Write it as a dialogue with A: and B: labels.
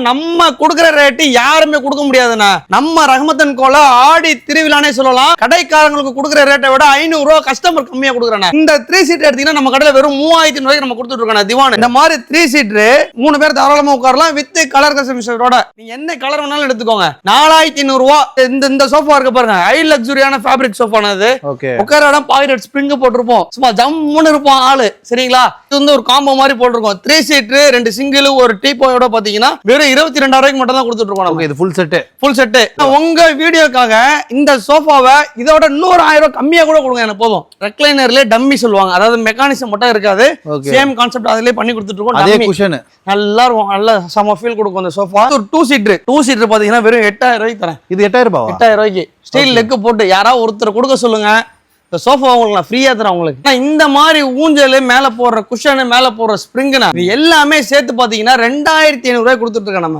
A: நம்ம கொடுக்குற ரேட்டு யாருமே கொடுக்க முடியாதுண்ணா. நம்ம ரஹ்மத்தன் கோல ஆடி திருவிழானே சொல்லலாம். கடைக்காரங்களுக்கு கொடுக்குற ரேட்டை விட 500 ரூபா கஸ்டமர் கம்மியா கொடுக்குறேன். இந்த 3 சீட் எடுத்தீங்கன்னா நம்ம கடையில வெறும் 3500 ரூபாய்க்கு நம்ம கொடுத்துட்டு இருக்கோம் திவான். இந்த மாதிரி 3 சீட்டர் 3 பேர் தாராளமா உட்காரலாம் வித் கலர் கஸ்டமைசரோட. நீங்க என்ன கலர் வேணாலும் எடுத்துக்கோங்க. 4500 ரூபா. இந்த சோஃபா இருக்கு பாருங்க, ஹை லக்ஸுரியான ஃபேப்ரிக் சோஃபானது. உட்கார இடம் பாக்கெட் ஸ்ப்ரிங் போட்டுருப்போம், சும்மா ஜம்முன்னு இருப்போம் ஆளு. சரிங்களா? இது வந்து ஒரு காம்போ மாதிரி போட்டிருக்கோம். 3 சீட்டர் 2 சிங்கிள் ஒரு டீபாயோட பாத்தீங்கன்னா வெறும் 22,000 ரூபாய்க்கு மட்டும் தான் கொடுத்துட்டு இருக்கோம்.
B: இது ஃபுல் செட்.
A: உங்க வீடியோக்காக இந்த சோஃபாவை இதோட 100,000 ரூபாய் கம்மியா கூட கொடுங்க, எனக்கு போதும். ரெக்லைனர்ல டம்மி சொல்லுவாங்க, அதாவது மெக்கானிசம் மட்டும் இருக்காது. சேம் கான்செப்ட் அதிலே பண்ணி கொடுத்துட்டு இருக்கோம்.
B: அதே குஷன்
A: நல்லா இருக்கும், நல்ல சம ஃபீல் கொடுக்கும் அந்த சோஃபா. ஒரு 2 சீட்டர் பாத்தீங்கன்னா வெறும் 8,000 ரூபாய்க்கு தரேன். இது 8,000 ரூபாய். 8,000 ரூபாய்க்கு ஸ்டீல் லெக் போட்டு யாராவது ஒருத்தர் கொடுக்க சொல்லுங்க. இந்த சோஃபா உங்களுக்கு நான் ஃப்ரீயா தரேன். உங்களுக்கு இந்த மாதிரி ஊஞ்சல் மேல போடுற குஷன் மேல போடுற ஸ்ப்ரிங் எல்லாமே சேர்த்து பாத்தீங்கன்னா 2,500 ரூபாய் கொடுத்துட்டு இருக்கேன் நம்ம.